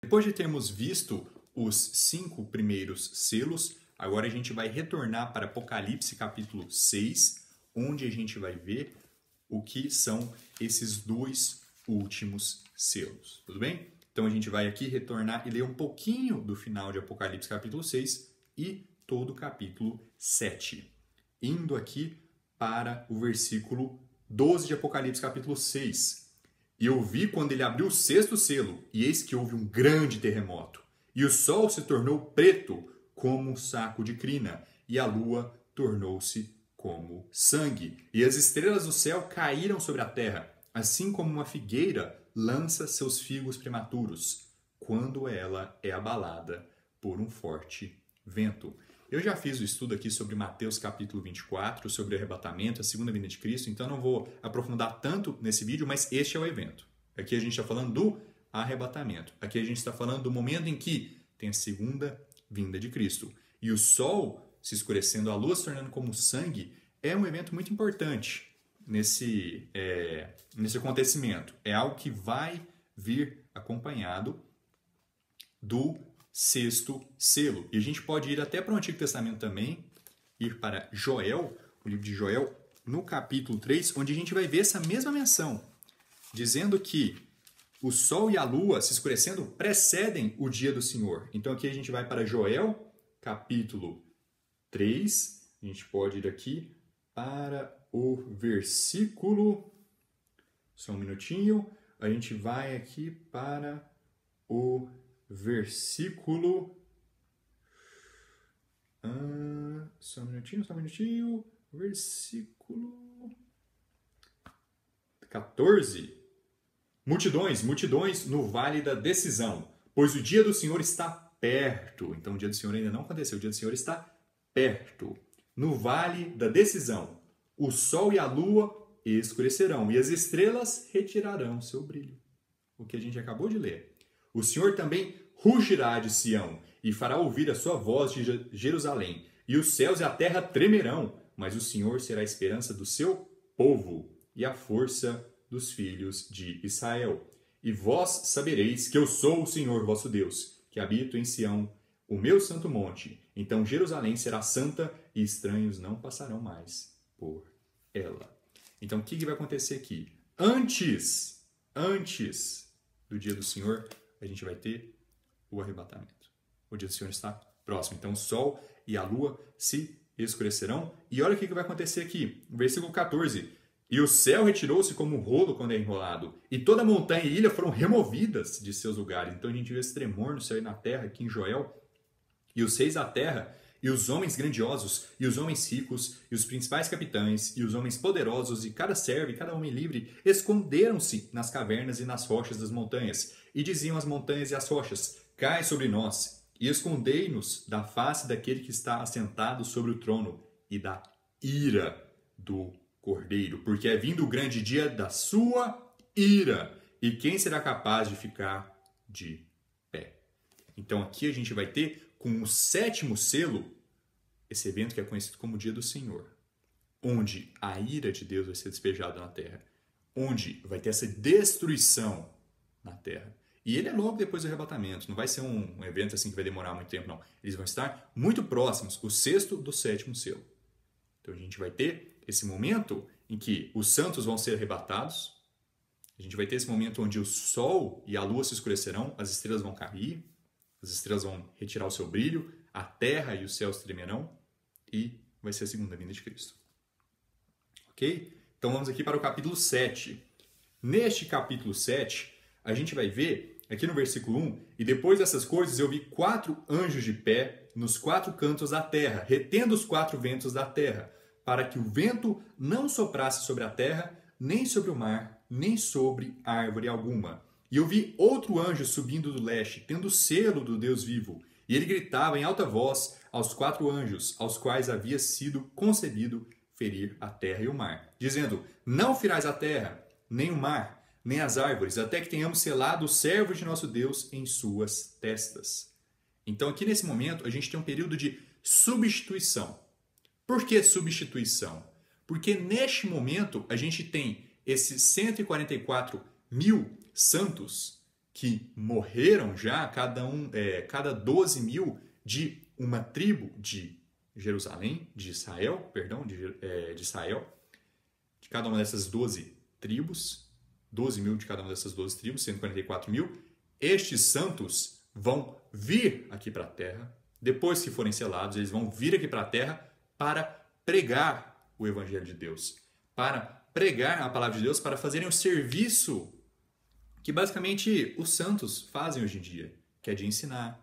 Depois de termos visto os 5 primeiros selos, agora a gente vai retornar para Apocalipse capítulo 6, onde a gente vai ver o que são esses 2 últimos selos, tudo bem? Então a gente vai aqui retornar e ler um pouquinho do final de Apocalipse capítulo 6 e todo o capítulo 7, indo aqui para o versículo 12 de Apocalipse capítulo 6. E eu vi quando ele abriu o 6º selo, e eis que houve um grande terremoto, e o sol se tornou preto como um saco de crina, e a lua tornou-se como sangue, e as estrelas do céu caíram sobre a terra, assim como uma figueira lança seus figos prematuros, quando ela é abalada por um forte vento. Eu já fiz o estudo aqui sobre Mateus capítulo 24, sobre o arrebatamento, a segunda vinda de Cristo, então não vou aprofundar tanto nesse vídeo, mas este é o evento. Aqui a gente está falando do arrebatamento. Aqui a gente está falando do momento em que tem a segunda vinda de Cristo. E o sol se escurecendo, a lua se tornando como sangue, é um evento muito importante nesse acontecimento. É algo que vai vir acompanhado do 6º selo. E a gente pode ir até para o Antigo Testamento também, ir para Joel, o livro de Joel, no capítulo 3, onde a gente vai ver essa mesma menção, dizendo que o sol e a lua se escurecendo precedem o dia do Senhor. Então aqui a gente vai para Joel, capítulo 3, a gente pode ir aqui para o versículo, só um minutinho, a gente vai aqui para o versículo, só um minutinho, versículo 14. Multidões no vale da decisão, pois o dia do Senhor está perto. Então o dia do Senhor ainda não aconteceu, o dia do Senhor está perto. No vale da decisão, o sol e a lua escurecerão, e as estrelas retirarão seu brilho. O que a gente acabou de ler. O Senhor também rugirá de Sião, e fará ouvir a sua voz de Jerusalém, e os céus e a terra tremerão, mas o Senhor será a esperança do seu povo, e a força dos filhos de Israel. E vós sabereis que eu sou o Senhor vosso Deus, que habito em Sião, o meu santo monte. Então Jerusalém será santa, e estranhos não passarão mais por ela. Então o que vai acontecer aqui? Antes do dia do Senhor, a gente vai ter o arrebatamento. O dia do Senhor está próximo. Então o sol e a lua se escurecerão. E olha o que vai acontecer aqui. Versículo 14. E o céu retirou-se como um rolo quando é enrolado, e toda montanha e ilha foram removidas de seus lugares. Então a gente vê esse tremor no céu e na terra, aqui em Joel. E os reis da terra, e os homens grandiosos, e os homens ricos, e os principais capitães, e os homens poderosos, e cada servo e cada homem livre, esconderam-se nas cavernas e nas rochas das montanhas, e diziam às montanhas e às rochas: cai sobre nós, e escondei-nos da face daquele que está assentado sobre o trono, e da ira do Cordeiro, porque é vindo o grande dia da sua ira, e quem será capaz de ficar de pé? Então aqui a gente vai ter, com o 7º selo, esse evento que é conhecido como o dia do Senhor, onde a ira de Deus vai ser despejada na terra, onde vai ter essa destruição na terra. E ele é logo depois do arrebatamento, não vai ser um evento assim que vai demorar muito tempo, não. Eles vão estar muito próximos, o 6º do 7º selo. Então a gente vai ter esse momento em que os santos vão ser arrebatados, a gente vai ter esse momento onde o sol e a lua se escurecerão, as estrelas vão cair, as estrelas vão retirar o seu brilho, a terra e os céus tremerão, e vai ser a segunda vinda de Cristo. Ok? Então vamos aqui para o capítulo 7. Neste capítulo 7, a gente vai ver, aqui no versículo 1, e depois dessas coisas eu vi 4 anjos de pé nos 4 cantos da terra, retendo os 4 ventos da terra, para que o vento não soprasse sobre a terra, nem sobre o mar, nem sobre árvore alguma. E eu vi outro anjo subindo do leste, tendo o selo do Deus vivo. E ele gritava em alta voz aos 4 anjos, aos quais havia sido concedido ferir a terra e o mar, dizendo: não ferais a terra, nem o mar, nem as árvores, até que tenhamos selado os servos de nosso Deus em suas testas. Então aqui nesse momento a gente tem um período de substituição. Por que substituição? Porque neste momento a gente tem esses 144 mil santos que morreram já, cada 12 mil de uma tribo de Jerusalém, de Israel, de Israel, de cada uma dessas 12 tribos, 12 mil de cada uma dessas 12 tribos, 144 mil, estes santos vão vir aqui para a terra, depois que forem selados, eles vão vir aqui para a terra para pregar o Evangelho de Deus, para pregar a palavra de Deus, para fazerem o serviço que basicamente os santos fazem hoje em dia, que é de ensinar,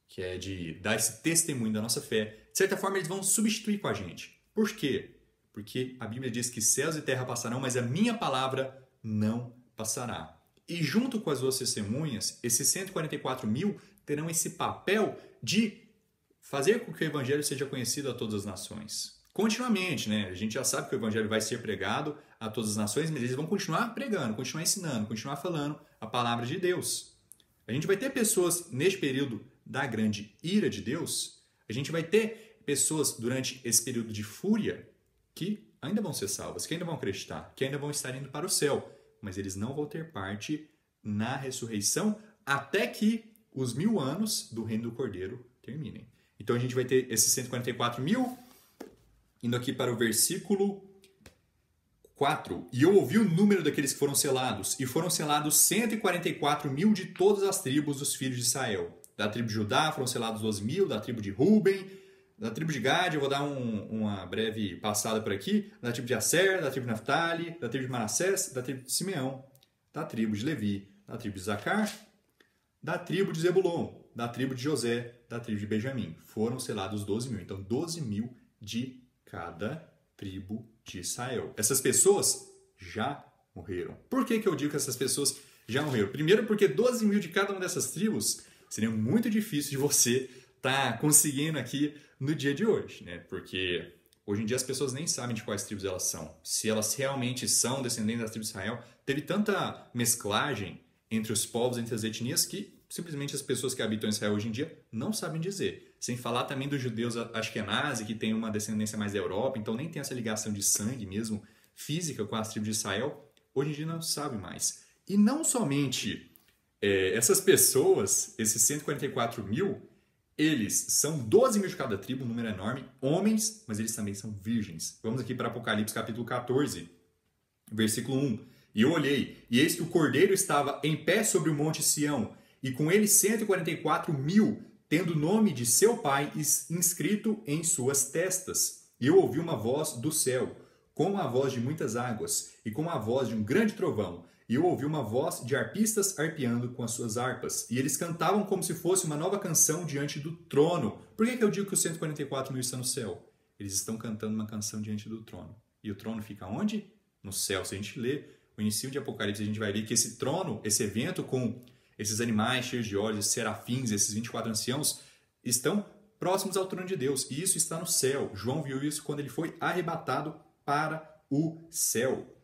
que é de dar esse testemunho da nossa fé. De certa forma, eles vão substituir com a gente. Por quê? Porque a Bíblia diz que céus e terra passarão, mas a minha palavra não passará. E junto com as duas testemunhas, esses 144 mil terão esse papel de fazer com que o Evangelho seja conhecido a todas as nações. Continuamente, né? A gente já sabe que o Evangelho vai ser pregado a todas as nações, mas eles vão continuar pregando, continuar ensinando, continuar falando a palavra de Deus. A gente vai ter pessoas neste período da grande ira de Deus, a gente vai ter pessoas durante esse período de fúria que ainda vão ser salvas, que ainda vão acreditar, que ainda vão estar indo para o céu, mas eles não vão ter parte na ressurreição até que os 1000 anos do reino do Cordeiro terminem. Então a gente vai ter esses 144 mil, indo aqui para o versículo 4. E eu ouvi o número daqueles que foram selados, e foram selados 144 mil de todas as tribos dos filhos de Israel. Da tribo de Judá foram selados 12 mil, da tribo de Ruben, da tribo de Gad, eu vou dar uma breve passada por aqui, da tribo de Aser, da tribo de Naftali, da tribo de Manassés, da tribo de Simeão, da tribo de Levi, da tribo de Zacar, da tribo de Zebulon, da tribo de José, da tribo de Benjamim. Foram selados 12 mil. Então, 12 mil de cada tribo de Israel. Essas pessoas já morreram. Por que eu digo que essas pessoas já morreram? Primeiro, porque 12 mil de cada uma dessas tribos seria muito difícil de você estar conseguindo aqui no dia de hoje, né? Porque hoje em dia as pessoas nem sabem de quais tribos elas são. Se elas realmente são descendentes das tribos de Israel, teve tanta mesclagem entre os povos, entre as etnias, que simplesmente as pessoas que habitam em Israel hoje em dia não sabem dizer. Sem falar também dos judeus Ashkenazi, que tem uma descendência mais da Europa, então nem tem essa ligação de sangue mesmo, física com as tribos de Israel, hoje em dia não sabe mais. E não somente essas pessoas, esses 144 mil, eles são 12 mil de cada tribo, um número enorme, homens, mas eles também são virgens. Vamos aqui para Apocalipse capítulo 14, versículo 1. E eu olhei, e eis que o Cordeiro estava em pé sobre o monte Sião, e com ele 144 mil, tendo o nome de seu pai inscrito em suas testas. E eu ouvi uma voz do céu, como a voz de muitas águas, e como a voz de um grande trovão. E eu ouvi uma voz de arpistas arpeando com as suas harpas. E eles cantavam como se fosse uma nova canção diante do trono. Por que eu digo que os 144 mil estão no céu? Eles estão cantando uma canção diante do trono. E o trono fica onde? No céu. Se a gente ler o início de Apocalipse, a gente vai ver que esse trono, esse evento com esses animais cheios de olhos, serafins, esses 24 anciãos, estão próximos ao trono de Deus. E isso está no céu. João viu isso quando ele foi arrebatado para o céu.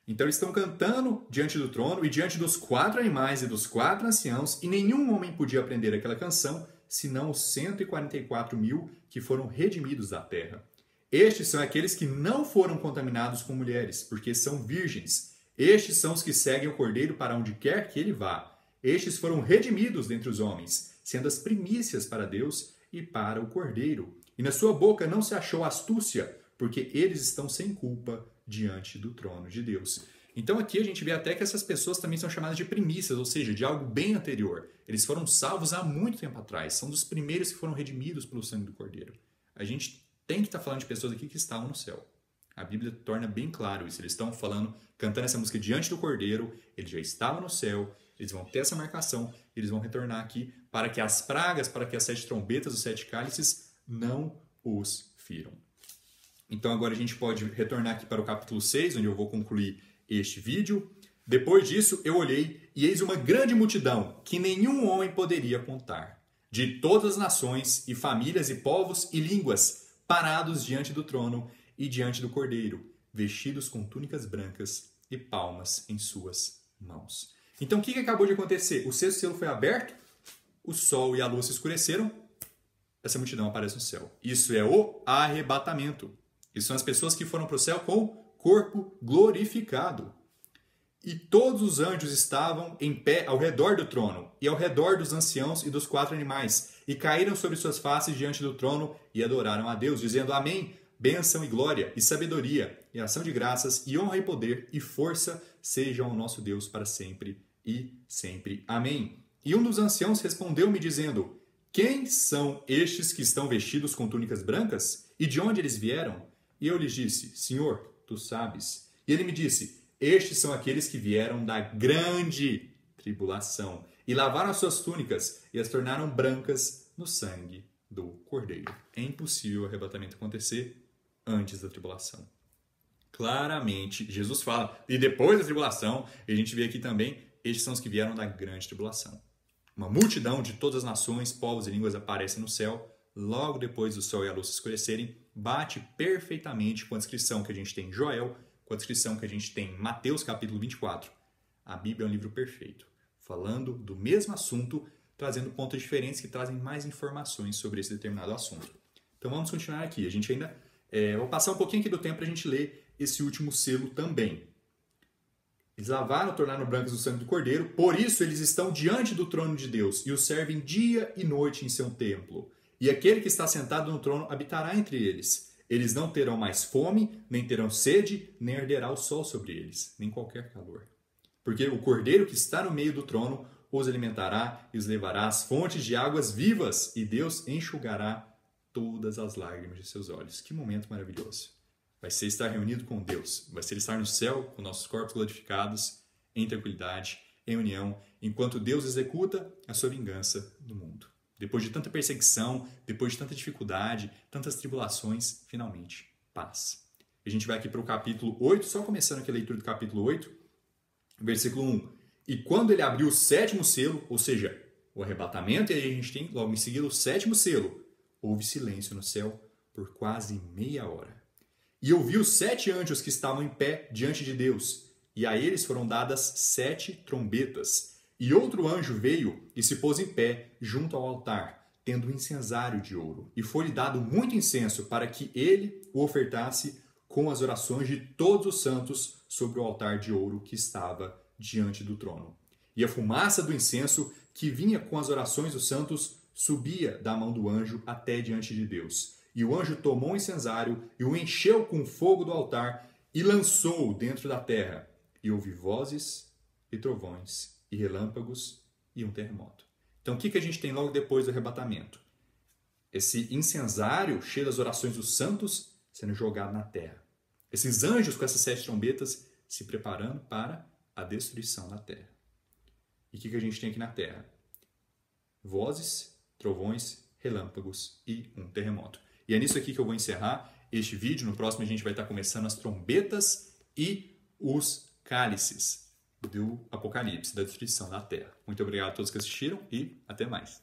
Então eles estão cantando diante do trono e diante dos 4 animais e dos 4 anciãos, e nenhum homem podia aprender aquela canção, senão os 144 mil que foram redimidos da terra. Estes são aqueles que não foram contaminados com mulheres, porque são virgens. Estes são os que seguem o Cordeiro para onde quer que ele vá. Estes foram redimidos dentre os homens, sendo as primícias para Deus e para o Cordeiro. E na sua boca não se achou astúcia, porque eles estão sem culpa diante do trono de Deus. Então aqui a gente vê até que essas pessoas também são chamadas de primícias, ou seja, de algo bem anterior. Eles foram salvos há muito tempo atrás, são dos primeiros que foram redimidos pelo sangue do Cordeiro. A gente tem que estar falando de pessoas aqui que estavam no céu. A Bíblia torna bem claro isso. Eles estão falando, cantando essa música diante do Cordeiro, eles já estavam no céu, eles vão ter essa marcação, eles vão retornar aqui para que as pragas, para que as 7 trombetas, os 7 cálices não os firam. Então agora a gente pode retornar aqui para o capítulo 6, onde eu vou concluir este vídeo. Depois disso eu olhei e eis uma grande multidão que nenhum homem poderia contar, de todas as nações e famílias e povos e línguas, parados diante do trono e diante do Cordeiro, vestidos com túnicas brancas e palmas em suas mãos. Então o que acabou de acontecer? O 6º selo foi aberto, o sol e a lua se escureceram, essa multidão aparece no céu. Isso é o arrebatamento. Isso são as pessoas que foram para o céu com corpo glorificado. E todos os anjos estavam em pé ao redor do trono, e ao redor dos anciãos e dos 4 animais, e caíram sobre suas faces diante do trono e adoraram a Deus, dizendo: Amém, bênção e glória, e sabedoria, e ação de graças, e honra e poder, e força sejam ao nosso Deus para sempre e sempre. Amém. E um dos anciãos respondeu-me, dizendo: Quem são estes que estão vestidos com túnicas brancas? E de onde eles vieram? E eu lhes disse: Senhor, tu sabes. E ele me disse: Estes são aqueles que vieram da grande tribulação e lavaram as suas túnicas e as tornaram brancas no sangue do Cordeiro. É impossível o arrebatamento acontecer antes da tribulação. Claramente, Jesus fala, e depois da tribulação, e a gente vê aqui também, estes são os que vieram da grande tribulação. Uma multidão de todas as nações, povos e línguas aparece no céu, logo depois do sol e a luz se escurecerem, bate perfeitamente com a descrição que a gente tem em Joel, com a descrição que a gente tem em Mateus capítulo 24. A Bíblia é um livro perfeito, falando do mesmo assunto, trazendo pontos diferentes que trazem mais informações sobre esse determinado assunto. Então vamos continuar aqui. A gente ainda vou passar um pouquinho aqui do tempo para a gente ler esse último selo também. Eles lavaram, tornaram brancos o sangue do Cordeiro, por isso eles estão diante do trono de Deus e o servem dia e noite em seu templo. E aquele que está sentado no trono habitará entre eles. Eles não terão mais fome, nem terão sede, nem arderá o sol sobre eles, nem qualquer calor. Porque o Cordeiro que está no meio do trono os alimentará e os levará às fontes de águas vivas, e Deus enxugará todas as lágrimas de seus olhos. Que momento maravilhoso! Vai ser estar reunido com Deus, vai ser estar no céu com nossos corpos glorificados, em tranquilidade, em união, enquanto Deus executa a sua vingança no mundo. Depois de tanta perseguição, depois de tanta dificuldade, tantas tribulações, finalmente, paz. A gente vai aqui para o capítulo 8, só começando aqui a leitura do capítulo 8, versículo 1. E quando ele abriu o 7º selo, ou seja, o arrebatamento, e aí a gente tem logo em seguida o 7º selo, houve silêncio no céu por quase meia hora. E eu vi os 7 anjos que estavam em pé diante de Deus, e a eles foram dadas 7 trombetas. E outro anjo veio e se pôs em pé junto ao altar, tendo um incensário de ouro. E foi-lhe dado muito incenso para que ele o ofertasse com as orações de todos os santos sobre o altar de ouro que estava diante do trono. E a fumaça do incenso que vinha com as orações dos santos subia da mão do anjo até diante de Deus. E o anjo tomou o incensário e o encheu com o fogo do altar e lançou-o dentro da terra. E houve vozes e trovões e relâmpagos e um terremoto. Então, o que a gente tem logo depois do arrebatamento? Esse incensário cheio das orações dos santos sendo jogado na terra. Esses anjos com essas 7 trombetas se preparando para a destruição da terra. E o que a gente tem aqui na terra? Vozes, trovões, relâmpagos e um terremoto. E é nisso aqui que eu vou encerrar este vídeo. No próximo a gente vai estar começando as trombetas e os cálices do Apocalipse, da destruição da terra. Muito obrigado a todos que assistiram e até mais.